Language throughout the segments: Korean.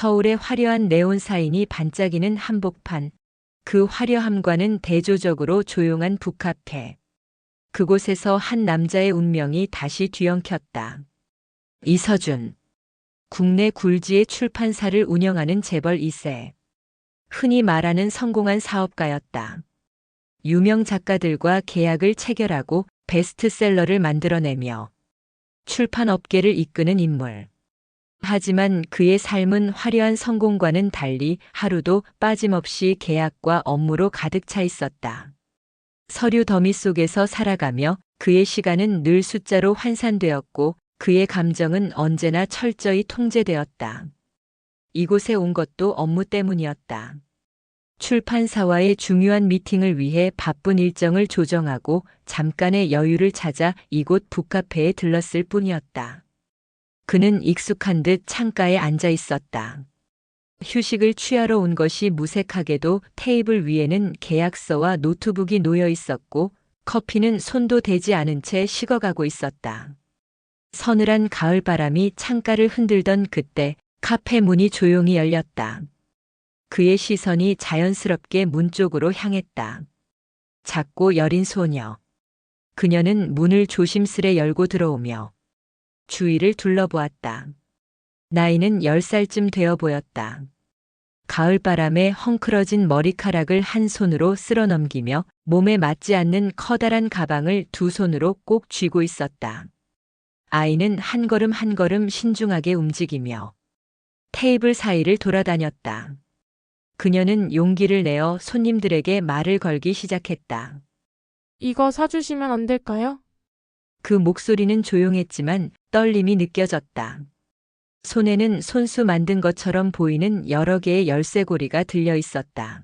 서울의 화려한 네온 사인이 반짝이는 한복판. 그 화려함과는 대조적으로 조용한 북카페. 그곳에서 한 남자의 운명이 다시 뒤엉켰다. 이서준. 국내 굴지의 출판사를 운영하는 재벌 2세. 흔히 말하는 성공한 사업가였다. 유명 작가들과 계약을 체결하고 베스트셀러를 만들어내며 출판 업계를 이끄는 인물. 하지만 그의 삶은 화려한 성공과는 달리 하루도 빠짐없이 계약과 업무로 가득 차 있었다. 서류 더미 속에서 살아가며 그의 시간은 늘 숫자로 환산되었고 그의 감정은 언제나 철저히 통제되었다. 이곳에 온 것도 업무 때문이었다. 출판사와의 중요한 미팅을 위해 바쁜 일정을 조정하고 잠깐의 여유를 찾아 이곳 북카페에 들렀을 뿐이었다. 그는 익숙한 듯 창가에 앉아 있었다. 휴식을 취하러 온 것이 무색하게도 테이블 위에는 계약서와 노트북이 놓여 있었고 커피는 손도 대지 않은 채 식어가고 있었다. 서늘한 가을바람이 창가를 흔들던 그때 카페 문이 조용히 열렸다. 그의 시선이 자연스럽게 문 쪽으로 향했다. 작고 여린 소녀. 그녀는 문을 조심스레 열고 들어오며 주위를 둘러보았다. 나이는 10살쯤 되어 보였다. 가을바람에 헝클어진 머리카락을 한 손으로 쓸어 넘기며 몸에 맞지 않는 커다란 가방을 두 손으로 꼭 쥐고 있었다. 아이는 한 걸음 한 걸음 신중하게 움직이며 테이블 사이를 돌아다녔다. 그녀는 용기를 내어 손님들에게 말을 걸기 시작했다. 이거 사주시면 안 될까요? 그 목소리는 조용했지만 떨림이 느껴졌다. 손에는 손수 만든 것처럼 보이는 여러 개의 열쇠고리가 들려 있었다.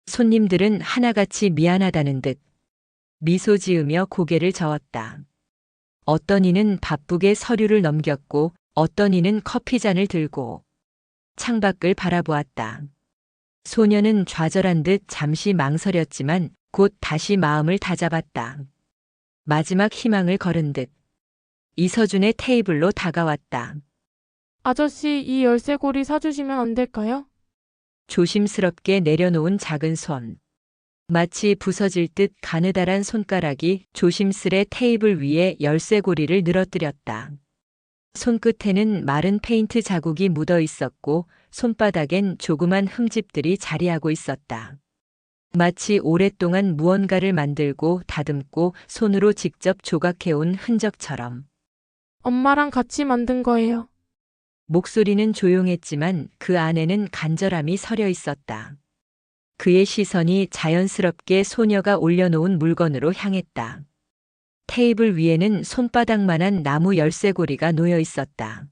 손님들은 하나같이 미안하다는 듯 미소 지으며 고개를 저었다. 어떤 이는 바쁘게 서류를 넘겼고 어떤 이는 커피잔을 들고 창밖을 바라보았다. 소녀는 좌절한 듯 잠시 망설였지만 곧 다시 마음을 다잡았다. 마지막 희망을 걸은 듯 이서준의 테이블로 다가왔다. 아저씨, 이 열쇠고리 사주시면 안 될까요? 조심스럽게 내려놓은 작은 손. 마치 부서질 듯 가느다란 손가락이 조심스레 테이블 위에 열쇠고리를 늘어뜨렸다. 손끝에는 마른 페인트 자국이 묻어 있었고 손바닥엔 조그만 흠집들이 자리하고 있었다. 마치 오랫동안 무언가를 만들고 다듬고 손으로 직접 조각해온 흔적처럼. 엄마랑 같이 만든 거예요. 목소리는 조용했지만 그 안에는 간절함이 서려 있었다. 그의 시선이 자연스럽게 소녀가 올려놓은 물건으로 향했다. 테이블 위에는 손바닥만한 나무 열쇠고리가 놓여 있었다.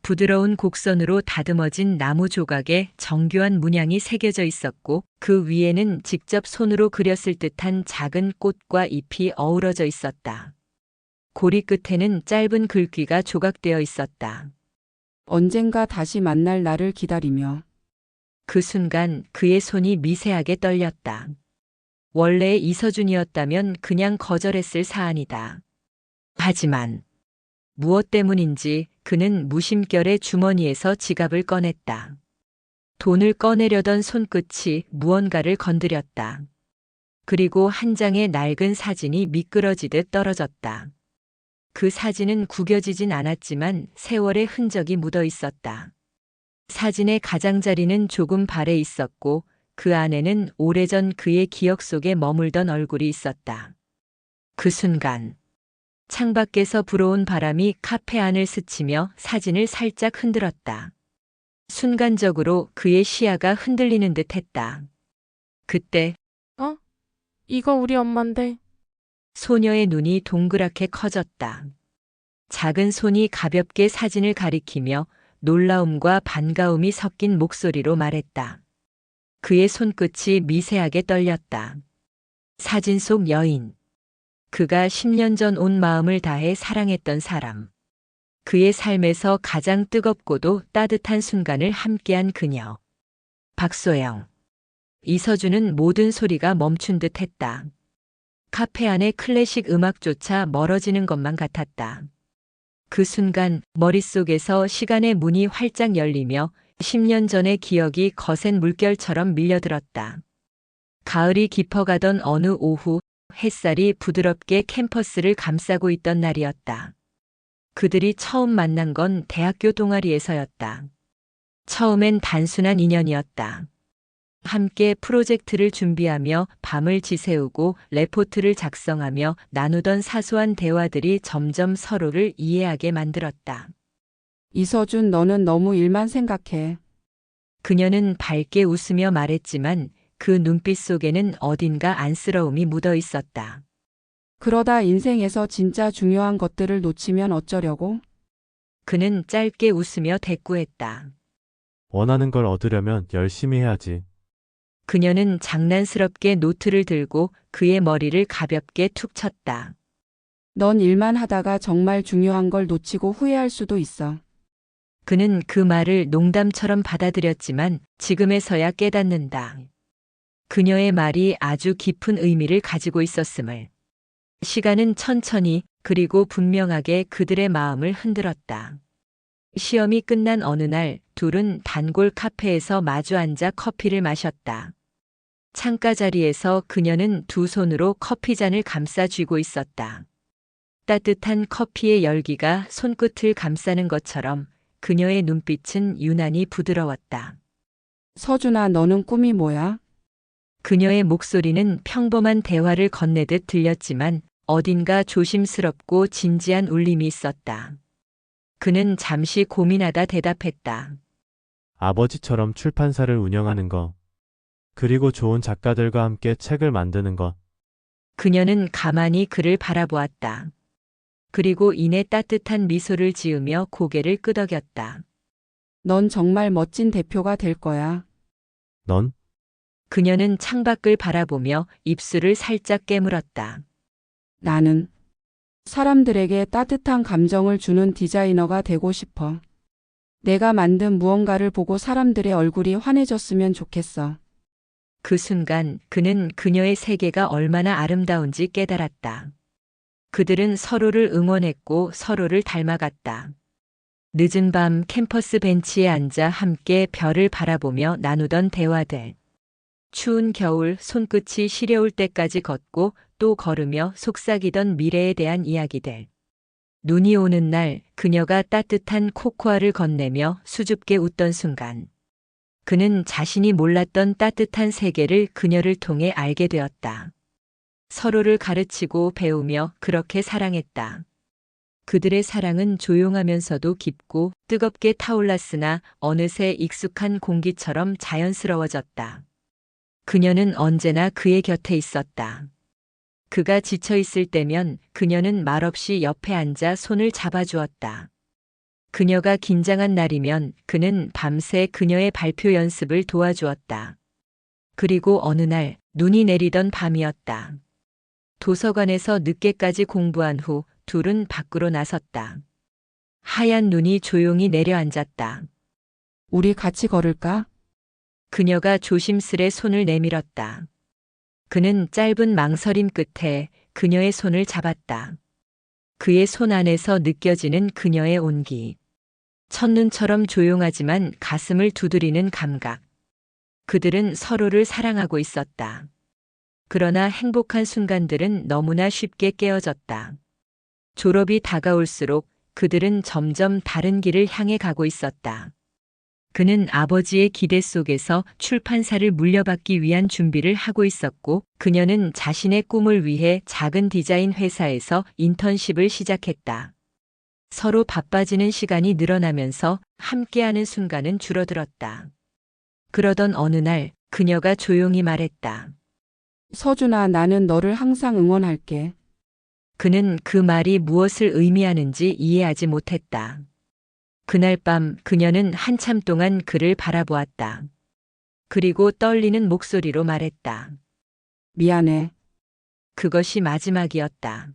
부드러운 곡선으로 다듬어진 나무 조각에 정교한 문양이 새겨져 있었고 그 위에는 직접 손으로 그렸을 듯한 작은 꽃과 잎이 어우러져 있었다. 고리 끝에는 짧은 글귀가 조각되어 있었다. 언젠가 다시 만날 날을 기다리며. 그 순간 그의 손이 미세하게 떨렸다. 원래 이서준이었다면 그냥 거절했을 사안이다. 하지만 무엇 때문인지 그는 무심결에 주머니에서 지갑을 꺼냈다. 돈을 꺼내려던 손끝이 무언가를 건드렸다. 그리고 한 장의 낡은 사진이 미끄러지듯 떨어졌다. 그 사진은 구겨지진 않았지만 세월의 흔적이 묻어 있었다. 사진의 가장자리는 조금 발해 있었고 그 안에는 오래전 그의 기억 속에 머물던 얼굴이 있었다. 그 순간 창밖에서 불어온 바람이 카페 안을 스치며 사진을 살짝 흔들었다. 순간적으로 그의 시야가 흔들리는 듯 했다. 그때 이거 우리 엄만데. 소녀의 눈이 동그랗게 커졌다. 작은 손이 가볍게 사진을 가리키며 놀라움과 반가움이 섞인 목소리로 말했다. 그의 손끝이 미세하게 떨렸다. 사진 속 여인. 그가 10년 전 온 마음을 다해 사랑했던 사람. 그의 삶에서 가장 뜨겁고도 따뜻한 순간을 함께한 그녀. 박소영. 이서준은 모든 소리가 멈춘 듯 했다. 카페 안의 클래식 음악조차 멀어지는 것만 같았다. 그 순간 머릿속에서 시간의 문이 활짝 열리며 10년 전의 기억이 거센 물결처럼 밀려들었다. 가을이 깊어가던 어느 오후, 햇살이 부드럽게 캠퍼스를 감싸고 있던 날이었다. 그들이 처음 만난 건 대학교 동아리에서였다. 처음엔 단순한 인연이었다. 함께 프로젝트를 준비하며 밤을 지새우고 레포트를 작성하며 나누던 사소한 대화들이 점점 서로를 이해하게 만들었다. 이서준, 너는 너무 일만 생각해. 그녀는 밝게 웃으며 말했지만 그 눈빛 속에는 어딘가 안쓰러움이 묻어 있었다. 그러다 인생에서 진짜 중요한 것들을 놓치면 어쩌려고? 그는 짧게 웃으며 대꾸했다. 원하는 걸 얻으려면 열심히 해야지. 그녀는 장난스럽게 노트를 들고 그의 머리를 가볍게 툭 쳤다. 넌 일만 하다가 정말 중요한 걸 놓치고 후회할 수도 있어. 그는 그 말을 농담처럼 받아들였지만 지금에서야 깨닫는다. 그녀의 말이 아주 깊은 의미를 가지고 있었음을. 시간은 천천히 그리고 분명하게 그들의 마음을 흔들었다. 시험이 끝난 어느 날 둘은 단골 카페에서 마주 앉아 커피를 마셨다. 창가 자리에서 그녀는 두 손으로 커피잔을 감싸 쥐고 있었다. 따뜻한 커피의 열기가 손끝을 감싸는 것처럼 그녀의 눈빛은 유난히 부드러웠다. 서준아, 너는 꿈이 뭐야? 그녀의 목소리는 평범한 대화를 건네듯 들렸지만 어딘가 조심스럽고 진지한 울림이 있었다. 그는 잠시 고민하다 대답했다. 아버지처럼 출판사를 운영하는 거. 그리고 좋은 작가들과 함께 책을 만드는 것. 그녀는 가만히 그를 바라보았다. 그리고 이내 따뜻한 미소를 지으며 고개를 끄덕였다. 넌 정말 멋진 대표가 될 거야. 넌? 그녀는 창밖을 바라보며 입술을 살짝 깨물었다. 나는 사람들에게 따뜻한 감정을 주는 디자이너가 되고 싶어. 내가 만든 무언가를 보고 사람들의 얼굴이 환해졌으면 좋겠어. 그 순간 그는 그녀의 세계가 얼마나 아름다운지 깨달았다. 그들은 서로를 응원했고 서로를 닮아갔다. 늦은 밤 캠퍼스 벤치에 앉아 함께 별을 바라보며 나누던 대화들. 추운 겨울 손끝이 시려울 때까지 걷고 또 걸으며 속삭이던 미래에 대한 이야기들. 눈이 오는 날 그녀가 따뜻한 코코아를 건네며 수줍게 웃던 순간. 그는 자신이 몰랐던 따뜻한 세계를 그녀를 통해 알게 되었다. 서로를 가르치고 배우며 그렇게 사랑했다. 그들의 사랑은 조용하면서도 깊고 뜨겁게 타올랐으나 어느새 익숙한 공기처럼 자연스러워졌다. 그녀는 언제나 그의 곁에 있었다. 그가 지쳐 있을 때면 그녀는 말없이 옆에 앉아 손을 잡아주었다. 그녀가 긴장한 날이면 그는 밤새 그녀의 발표 연습을 도와주었다. 그리고 어느 날 눈이 내리던 밤이었다. 도서관에서 늦게까지 공부한 후 둘은 밖으로 나섰다. 하얀 눈이 조용히 내려앉았다. 우리 같이 걸을까? 그녀가 조심스레 손을 내밀었다. 그는 짧은 망설임 끝에 그녀의 손을 잡았다. 그의 손 안에서 느껴지는 그녀의 온기. 첫눈처럼 조용하지만 가슴을 두드리는 감각. 그들은 서로를 사랑하고 있었다. 그러나 행복한 순간들은 너무나 쉽게 깨어졌다. 졸업이 다가올수록 그들은 점점 다른 길을 향해 가고 있었다. 그는 아버지의 기대 속에서 출판사를 물려받기 위한 준비를 하고 있었고, 그녀는 자신의 꿈을 위해 작은 디자인 회사에서 인턴십을 시작했다. 서로 바빠지는 시간이 늘어나면서 함께하는 순간은 줄어들었다. 그러던 어느 날 그녀가 조용히 말했다. 서준아, 나는 너를 항상 응원할게. 그는 그 말이 무엇을 의미하는지 이해하지 못했다. 그날 밤 그녀는 한참 동안 그를 바라보았다. 그리고 떨리는 목소리로 말했다. 미안해. 그것이 마지막이었다.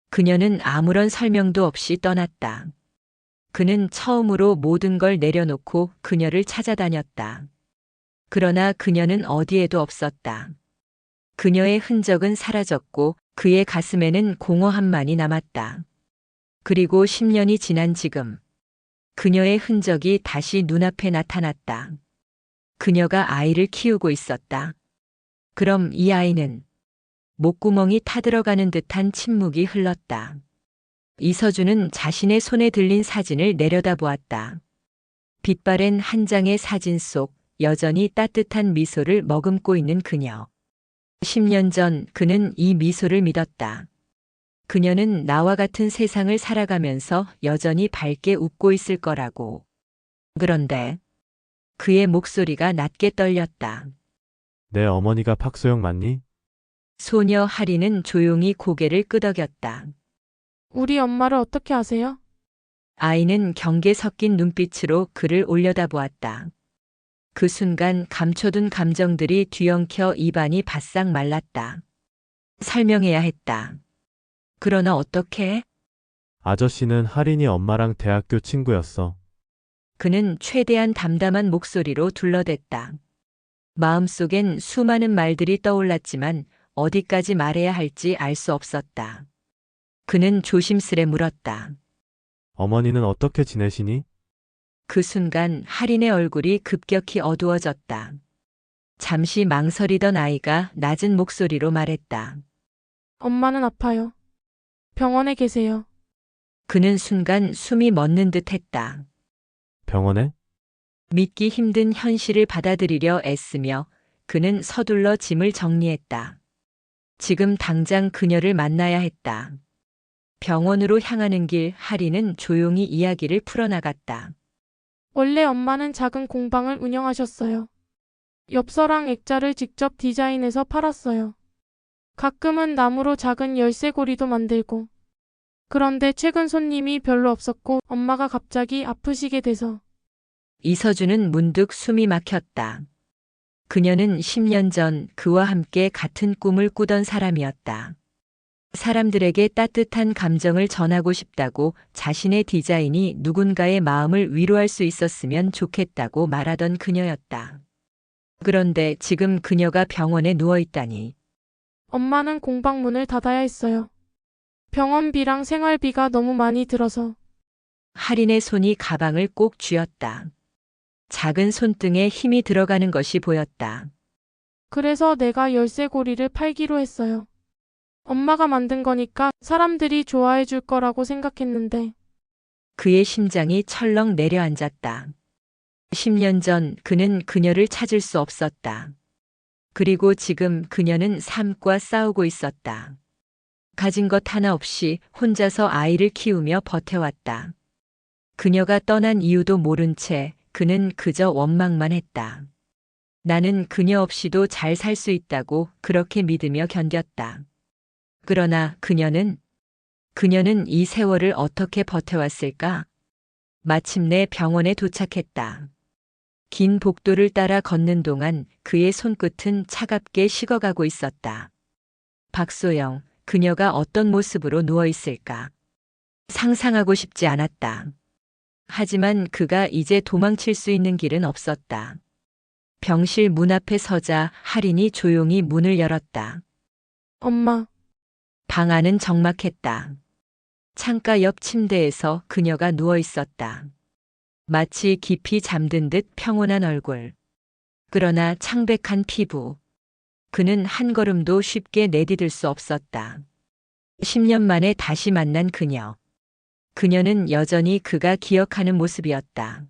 그녀는 아무런 설명도 없이 떠났다. 그는 처음으로 모든 걸 내려놓고 그녀를 찾아다녔다. 그러나 그녀는 어디에도 없었다. 그녀의 흔적은 사라졌고 그의 가슴에는 공허함만이 남았다. 그리고 10년이 지난 지금 그녀의 흔적이 다시 눈앞에 나타났다. 그녀가 아이를 키우고 있었다. 그럼 이 아이는? 목구멍이 타들어가는 듯한 침묵이 흘렀다. 이서준은 자신의 손에 들린 사진을 내려다보았다. 빛바랜 한 장의 사진 속 여전히 따뜻한 미소를 머금고 있는 그녀. 10년 전 그는 이 미소를 믿었다. 그녀는 나와 같은 세상을 살아가면서 여전히 밝게 웃고 있을 거라고. 그런데 그의 목소리가 낮게 떨렸다. 내 어머니가 박소영 맞니? 소녀 하리는 조용히 고개를 끄덕였다. 우리 엄마를 어떻게 아세요? 아이는 경계 섞인 눈빛으로 그를 올려다보았다. 그 순간 감춰둔 감정들이 뒤엉켜 입안이 바싹 말랐다. 설명해야 했다. 그러나 어떻게? 아저씨는 할인이 엄마랑 대학교 친구였어. 그는 최대한 담담한 목소리로 둘러댔다. 마음속엔 수많은 말들이 떠올랐지만 어디까지 말해야 할지 알 수 없었다. 그는 조심스레 물었다. 어머니는 어떻게 지내시니? 그 순간 할인의 얼굴이 급격히 어두워졌다. 잠시 망설이던 아이가 낮은 목소리로 말했다. 엄마는 아파요. 병원에 계세요. 그는 순간 숨이 멎는 듯 했다. 병원에? 믿기 힘든 현실을 받아들이려 애쓰며 그는 서둘러 짐을 정리했다. 지금 당장 그녀를 만나야 했다. 병원으로 향하는 길 할인은 조용히 이야기를 풀어나갔다. 원래 엄마는 작은 공방을 운영하셨어요. 엽서랑 액자를 직접 디자인해서 팔았어요. 가끔은 나무로 작은 열쇠고리도 만들고. 그런데 최근 손님이 별로 없었고 엄마가 갑자기 아프시게 돼서. 이서준은 문득 숨이 막혔다. 그녀는 10년 전 그와 함께 같은 꿈을 꾸던 사람이었다. 사람들에게 따뜻한 감정을 전하고 싶다고 자신의 디자인이 누군가의 마음을 위로할 수 있었으면 좋겠다고 말하던 그녀였다. 그런데 지금 그녀가 병원에 누워 있다니. 엄마는 공방 문을 닫아야 했어요. 병원비랑 생활비가 너무 많이 들어서. 할인의 손이 가방을 꼭 쥐었다. 작은 손등에 힘이 들어가는 것이 보였다. 그래서 내가 열쇠고리를 팔기로 했어요. 엄마가 만든 거니까 사람들이 좋아해 줄 거라고 생각했는데. 그의 심장이 철렁 내려앉았다. 10년 전 그는 그녀를 찾을 수 없었다. 그리고 지금 그녀는 삶과 싸우고 있었다. 가진 것 하나 없이 혼자서 아이를 키우며 버텨왔다. 그녀가 떠난 이유도 모른 채 그는 그저 원망만 했다. 나는 그녀 없이도 잘 살 수 있다고 그렇게 믿으며 견뎠다. 그러나 그녀는 이 세월을 어떻게 버텨왔을까? 마침내 병원에 도착했다. 긴 복도를 따라 걷는 동안 그의 손끝은 차갑게 식어가고 있었다. 박소영, 그녀가 어떤 모습으로 누워 있을까? 상상하고 싶지 않았다. 하지만 그가 이제 도망칠 수 있는 길은 없었다. 병실 문 앞에 서자 할인이 조용히 문을 열었다. 엄마, 방 안은 적막했다. 창가 옆 침대에서 그녀가 누워 있었다. 마치 깊이 잠든 듯 평온한 얼굴. 그러나 창백한 피부. 그는 한 걸음도 쉽게 내디딜 수 없었다. 10년 만에 다시 만난 그녀. 그녀는 여전히 그가 기억하는 모습이었다.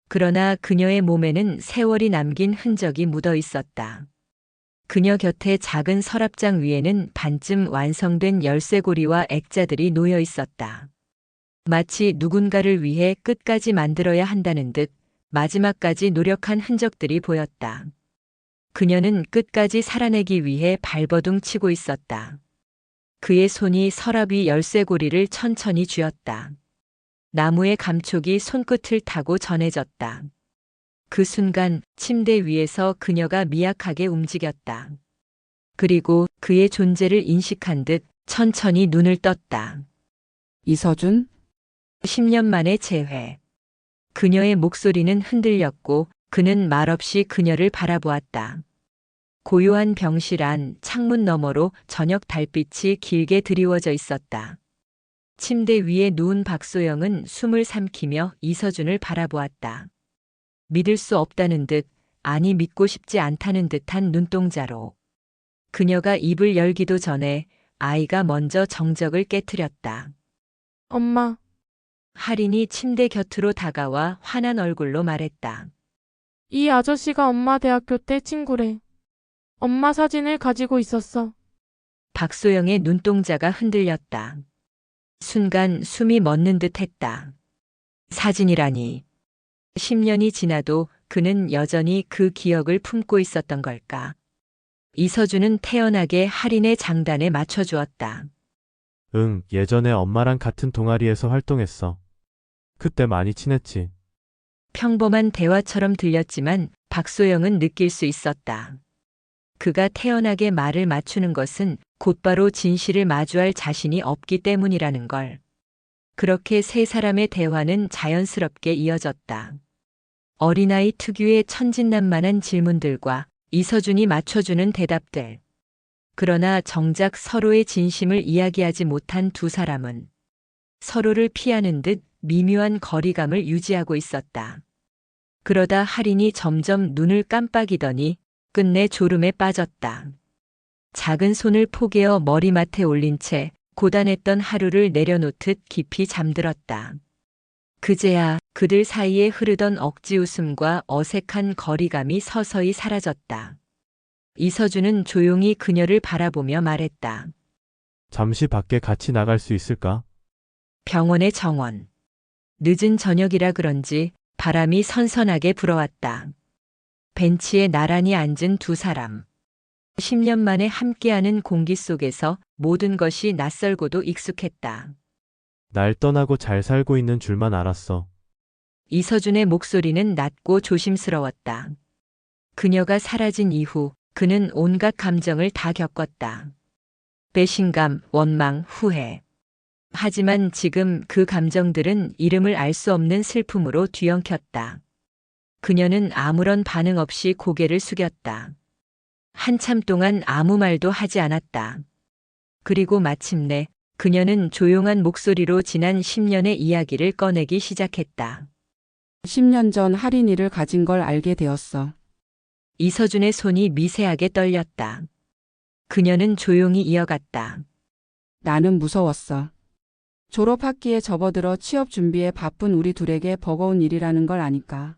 그러나 그녀의 몸에는 세월이 남긴 흔적이 묻어 있었다. 그녀 곁에 작은 서랍장 위에는 반쯤 완성된 열쇠고리와 액자들이 놓여 있었다. 마치 누군가를 위해 끝까지 만들어야 한다는 듯 마지막까지 노력한 흔적들이 보였다. 그녀는 끝까지 살아내기 위해 발버둥 치고 있었다. 그의 손이 서랍 위 열쇠고리를 천천히 쥐었다. 나무의 감촉이 손끝을 타고 전해졌다. 그 순간 침대 위에서 그녀가 미약하게 움직였다. 그리고 그의 존재를 인식한 듯 천천히 눈을 떴다. 이서준? 10년 만에 재회. 그녀의 목소리는 흔들렸고 그는 말없이 그녀를 바라보았다. 고요한 병실 안 창문 너머로 저녁 달빛이 길게 드리워져 있었다. 침대 위에 누운 박소영은 숨을 삼키며 이서준을 바라보았다. 믿을 수 없다는 듯, 아니 믿고 싶지 않다는 듯한 눈동자로. 그녀가 입을 열기도 전에 아이가 먼저 정적을 깨트렸다. 엄마, 할인이 침대 곁으로 다가와 환한 얼굴로 말했다. 이 아저씨가 엄마 대학교 때 친구래. 엄마 사진을 가지고 있었어. 박소영의 눈동자가 흔들렸다. 순간 숨이 멎는 듯 했다. 사진이라니. 10년이 지나도 그는 여전히 그 기억을 품고 있었던 걸까? 이서준은 태연하게 할인의 장단에 맞춰주었다. 응, 예전에 엄마랑 같은 동아리에서 활동했어. 그때 많이 친했지. 평범한 대화처럼 들렸지만 박소영은 느낄 수 있었다. 그가 태연하게 말을 맞추는 것은 곧바로 진실을 마주할 자신이 없기 때문이라는 걸. 그렇게 세 사람의 대화는 자연스럽게 이어졌다. 어린아이 특유의 천진난만한 질문들과 이서준이 맞춰주는 대답들. 그러나 정작 서로의 진심을 이야기하지 못한 두 사람은 서로를 피하는 듯 미묘한 거리감을 유지하고 있었다. 그러다 할인이 점점 눈을 깜빡이더니 끝내 졸음에 빠졌다. 작은 손을 포개어 머리맡에 올린 채 고단했던 하루를 내려놓듯 깊이 잠들었다. 그제야 그들 사이에 흐르던 억지 웃음과 어색한 거리감이 서서히 사라졌다. 이서준은 조용히 그녀를 바라보며 말했다. 잠시 밖에 같이 나갈 수 있을까? 병원의 정원. 늦은 저녁이라 그런지 바람이 선선하게 불어왔다. 벤치에 나란히 앉은 두 사람. 10년 만에 함께하는 공기 속에서 모든 것이 낯설고도 익숙했다. 날 떠나고 잘 살고 있는 줄만 알았어. 이서준의 목소리는 낮고 조심스러웠다. 그녀가 사라진 이후 그는 온갖 감정을 다 겪었다. 배신감, 원망, 후회. 하지만 지금 그 감정들은 이름을 알 수 없는 슬픔으로 뒤엉켰다. 그녀는 아무런 반응 없이 고개를 숙였다. 한참 동안 아무 말도 하지 않았다. 그리고 마침내 그녀는 조용한 목소리로 지난 10년의 이야기를 꺼내기 시작했다. 10년 전 할인이를 가진 걸 알게 되었어. 이서준의 손이 미세하게 떨렸다. 그녀는 조용히 이어갔다. 나는 무서웠어. 졸업학기에 접어들어 취업 준비에 바쁜 우리 둘에게 버거운 일이라는 걸 아니까.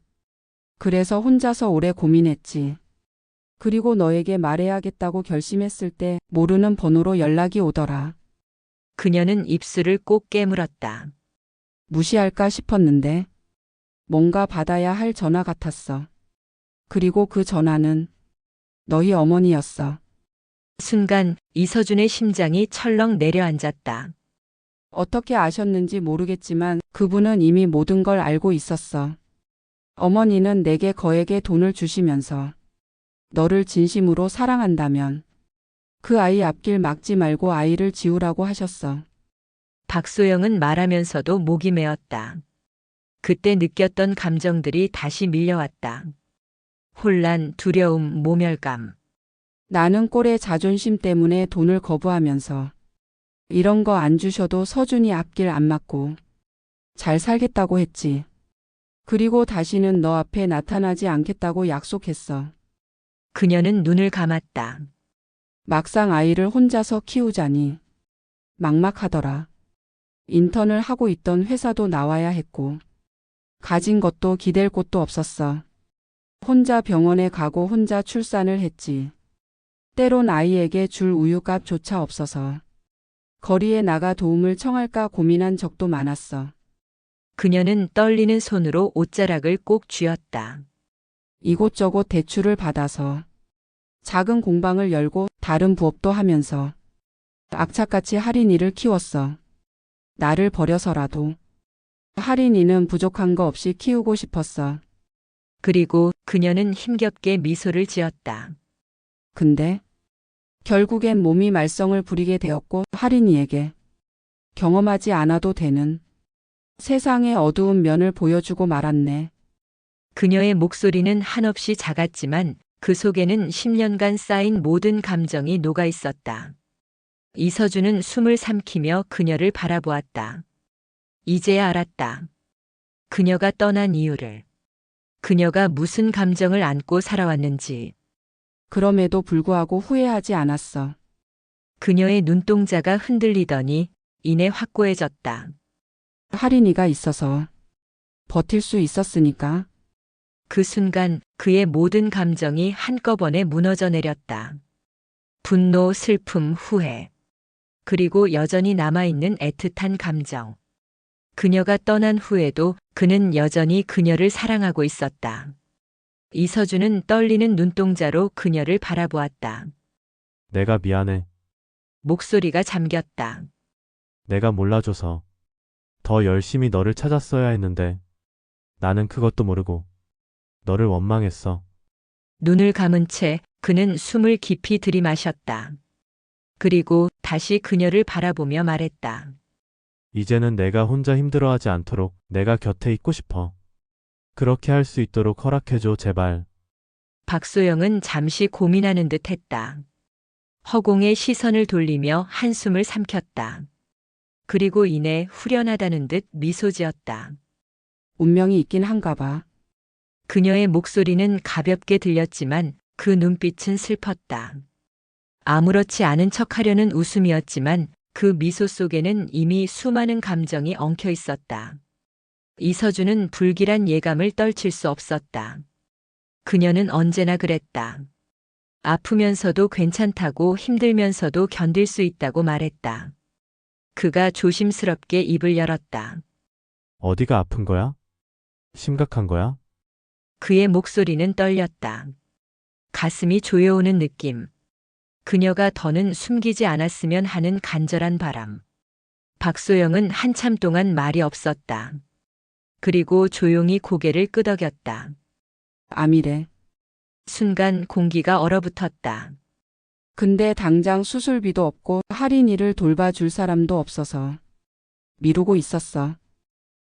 그래서 혼자서 오래 고민했지. 그리고 너에게 말해야겠다고 결심했을 때 모르는 번호로 연락이 오더라. 그녀는 입술을 꼭 깨물었다. 무시할까 싶었는데 뭔가 받아야 할 전화 같았어. 그리고 그 전화는 너희 어머니였어. 순간 이서준의 심장이 철렁 내려앉았다. 어떻게 아셨는지 모르겠지만 그분은 이미 모든 걸 알고 있었어. 어머니는 내게 거액의 돈을 주시면서 너를 진심으로 사랑한다면 그 아이 앞길 막지 말고 아이를 지우라고 하셨어. 박소영은 말하면서도 목이 메었다. 그때 느꼈던 감정들이 다시 밀려왔다. 혼란, 두려움, 모멸감. 나는 꼴의 자존심 때문에 돈을 거부하면서 이런 거 안 주셔도 서준이 앞길 안 막고 잘 살겠다고 했지. 그리고 다시는 너 앞에 나타나지 않겠다고 약속했어. 그녀는 눈을 감았다. 막상 아이를 혼자서 키우자니 막막하더라. 인턴을 하고 있던 회사도 나와야 했고 가진 것도 기댈 곳도 없었어. 혼자 병원에 가고 혼자 출산을 했지. 때론 아이에게 줄 우유값조차 없어서 거리에 나가 도움을 청할까 고민한 적도 많았어. 그녀는 떨리는 손으로 옷자락을 꼭 쥐었다. 이곳저곳 대출을 받아서 작은 공방을 열고 다른 부업도 하면서 악착같이 할인이를 키웠어. 나를 버려서라도 할인이는 부족한 거 없이 키우고 싶었어. 그리고 그녀는 힘겹게 미소를 지었다. 근데 결국엔 몸이 말썽을 부리게 되었고 할인이에게 경험하지 않아도 되는 세상의 어두운 면을 보여주고 말았네. 그녀의 목소리는 한없이 작았지만 그 속에는 10년간 쌓인 모든 감정이 녹아 있었다. 이서준은 숨을 삼키며 그녀를 바라보았다. 이제야 알았다. 그녀가 떠난 이유를. 그녀가 무슨 감정을 안고 살아왔는지. 그럼에도 불구하고 후회하지 않았어. 그녀의 눈동자가 흔들리더니 이내 확고해졌다. 할인이가 있어서 버틸 수 있었으니까. 그 순간 그의 모든 감정이 한꺼번에 무너져 내렸다. 분노, 슬픔, 후회. 그리고 여전히 남아있는 애틋한 감정. 그녀가 떠난 후에도 그는 여전히 그녀를 사랑하고 있었다. 이서준은 떨리는 눈동자로 그녀를 바라보았다. 내가 미안해. 목소리가 잠겼다. 내가 몰라줘서. 더 열심히 너를 찾았어야 했는데. 나는 그것도 모르고. 너를 원망했어. 눈을 감은 채 그는 숨을 깊이 들이마셨다. 그리고 다시 그녀를 바라보며 말했다. 이제는 내가 혼자 힘들어하지 않도록 내가 곁에 있고 싶어. 그렇게 할 수 있도록 허락해줘, 제발. 박소영은 잠시 고민하는 듯 했다. 허공에 시선을 돌리며 한숨을 삼켰다. 그리고 이내 후련하다는 듯 미소 지었다. 운명이 있긴 한가 봐. 그녀의 목소리는 가볍게 들렸지만 그 눈빛은 슬펐다. 아무렇지 않은 척하려는 웃음이었지만 그 미소 속에는 이미 수많은 감정이 엉켜 있었다. 이서준은 불길한 예감을 떨칠 수 없었다. 그녀는 언제나 그랬다. 아프면서도 괜찮다고 힘들면서도 견딜 수 있다고 말했다. 그가 조심스럽게 입을 열었다. 어디가 아픈 거야? 심각한 거야? 그의 목소리는 떨렸다. 가슴이 조여오는 느낌. 그녀가 더는 숨기지 않았으면 하는 간절한 바람. 박소영은 한참 동안 말이 없었다. 그리고 조용히 고개를 끄덕였다. 암이래. 순간 공기가 얼어붙었다. 근데 당장 수술비도 없고 할인이를 돌봐줄 사람도 없어서 미루고 있었어.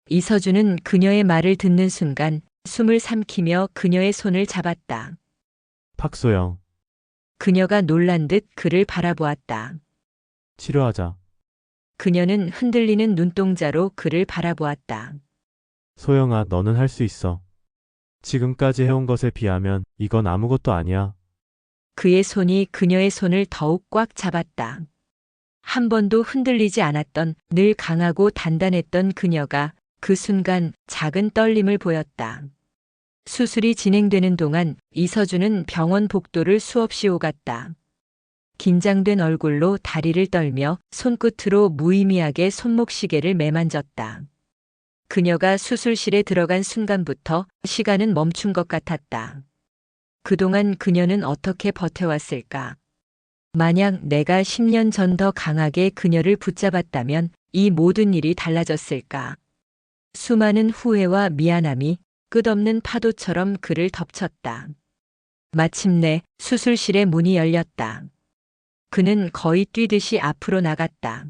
이서준은 그녀의 말을 듣는 순간 숨을 삼키며 그녀의 손을 잡았다. 박소영, 그녀가 놀란 듯 그를 바라보았다. 치료하자. 그녀는 흔들리는 눈동자로 그를 바라보았다. 소영아, 너는 할 수 있어. 지금까지 해온 것에 비하면 이건 아무것도 아니야. 그의 손이 그녀의 손을 더욱 꽉 잡았다. 한 번도 흔들리지 않았던 늘 강하고 단단했던 그녀가 그 순간 작은 떨림을 보였다. 수술이 진행되는 동안 이서준은 병원 복도를 수없이 오갔다. 긴장된 얼굴로 다리를 떨며 손끝으로 무의미하게 손목시계를 매만졌다. 그녀가 수술실에 들어간 순간부터 시간은 멈춘 것 같았다. 그동안 그녀는 어떻게 버텨왔을까? 만약 내가 10년 전 더 강하게 그녀를 붙잡았다면 이 모든 일이 달라졌을까? 수많은 후회와 미안함이 끝없는 파도처럼 그를 덮쳤다. 마침내 수술실의 문이 열렸다. 그는 거의 뛰듯이 앞으로 나갔다.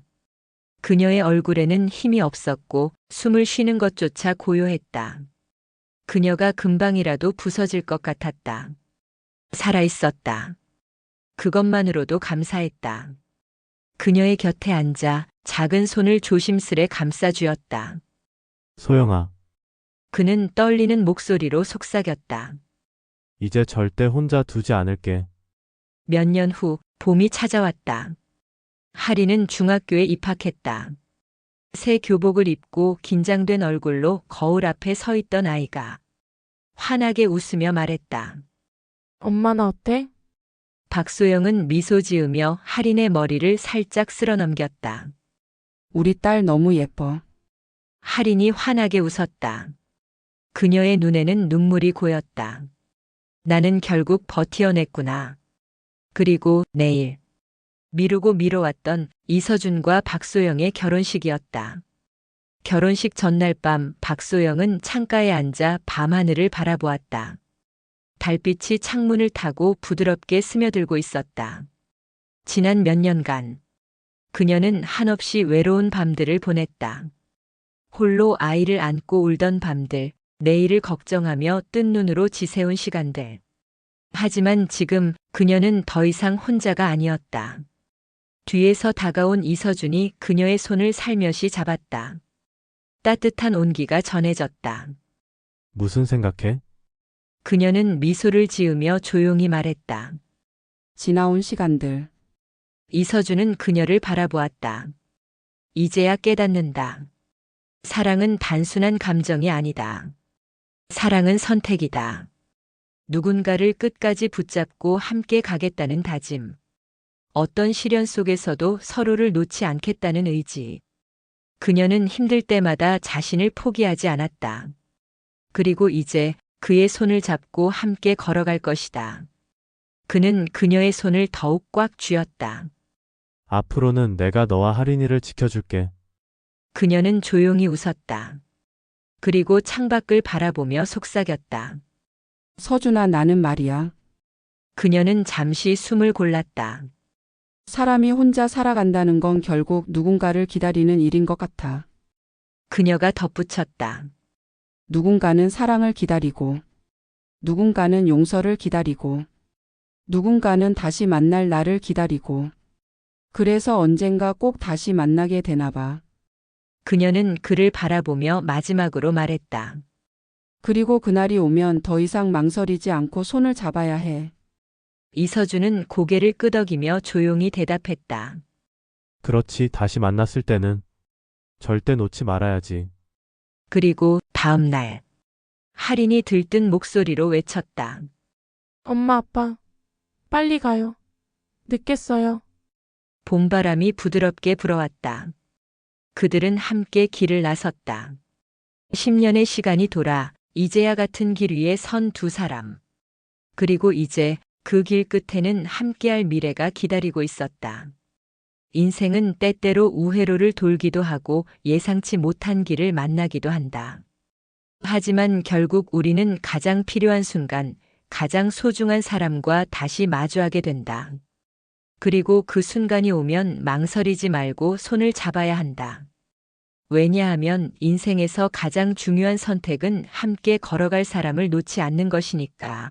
그녀의 얼굴에는 힘이 없었고 숨을 쉬는 것조차 고요했다. 그녀가 금방이라도 부서질 것 같았다. 살아있었다. 그것만으로도 감사했다. 그녀의 곁에 앉아 작은 손을 조심스레 감싸주었다. 소영아, 그는 떨리는 목소리로 속삭였다. 이제 절대 혼자 두지 않을게. 몇 년 후 봄이 찾아왔다. 하리는 중학교에 입학했다. 새 교복을 입고 긴장된 얼굴로 거울 앞에 서 있던 아이가 환하게 웃으며 말했다. 엄마 나 어때? 박소영은 미소 지으며 하린의 머리를 살짝 쓸어 넘겼다. 우리 딸 너무 예뻐. 하린이 환하게 웃었다. 그녀의 눈에는 눈물이 고였다. 나는 결국 버티어냈구나. 그리고 내일. 미루고 미뤄왔던 이서준과 박소영의 결혼식이었다. 결혼식 전날 밤 박소영은 창가에 앉아 밤하늘을 바라보았다. 달빛이 창문을 타고 부드럽게 스며들고 있었다. 지난 몇 년간 그녀는 한없이 외로운 밤들을 보냈다. 홀로 아이를 안고 울던 밤들, 내일을 걱정하며 뜬 눈으로 지새운 시간들. 하지만 지금 그녀는 더 이상 혼자가 아니었다. 뒤에서 다가온 이서준이 그녀의 손을 살며시 잡았다. 따뜻한 온기가 전해졌다. 무슨 생각해? 그녀는 미소를 지으며 조용히 말했다. 지나온 시간들. 이서준은 그녀를 바라보았다. 이제야 깨닫는다. 사랑은 단순한 감정이 아니다. 사랑은 선택이다. 누군가를 끝까지 붙잡고 함께 가겠다는 다짐. 어떤 시련 속에서도 서로를 놓지 않겠다는 의지. 그녀는 힘들 때마다 자신을 포기하지 않았다. 그리고 이제 그의 손을 잡고 함께 걸어갈 것이다. 그는 그녀의 손을 더욱 꽉 쥐었다. 앞으로는 내가 너와 할인이를 지켜줄게. 그녀는 조용히 웃었다. 그리고 창밖을 바라보며 속삭였다. 서준아, 나는 말이야. 그녀는 잠시 숨을 골랐다. 사람이 혼자 살아간다는 건 결국 누군가를 기다리는 일인 것 같아. 그녀가 덧붙였다. 누군가는 사랑을 기다리고, 누군가는 용서를 기다리고, 누군가는 다시 만날 나를 기다리고, 그래서 언젠가 꼭 다시 만나게 되나 봐. 그녀는 그를 바라보며 마지막으로 말했다. 그리고 그날이 오면 더 이상 망설이지 않고 손을 잡아야 해. 이서준은 고개를 끄덕이며 조용히 대답했다. 그렇지, 다시 만났을 때는 절대 놓지 말아야지. 그리고 다음 날 할인이 들뜬 목소리로 외쳤다. 엄마, 아빠, 빨리 가요. 늦겠어요. 봄바람이 부드럽게 불어왔다. 그들은 함께 길을 나섰다. 10년의 시간이 돌아 이제야 같은 길 위에 선 두 사람. 그리고 이제 그 길 끝에는 함께할 미래가 기다리고 있었다. 인생은 때때로 우회로를 돌기도 하고 예상치 못한 길을 만나기도 한다. 하지만 결국 우리는 가장 필요한 순간, 가장 소중한 사람과 다시 마주하게 된다. 그리고 그 순간이 오면 망설이지 말고 손을 잡아야 한다. 왜냐하면 인생에서 가장 중요한 선택은 함께 걸어갈 사람을 놓지 않는 것이니까.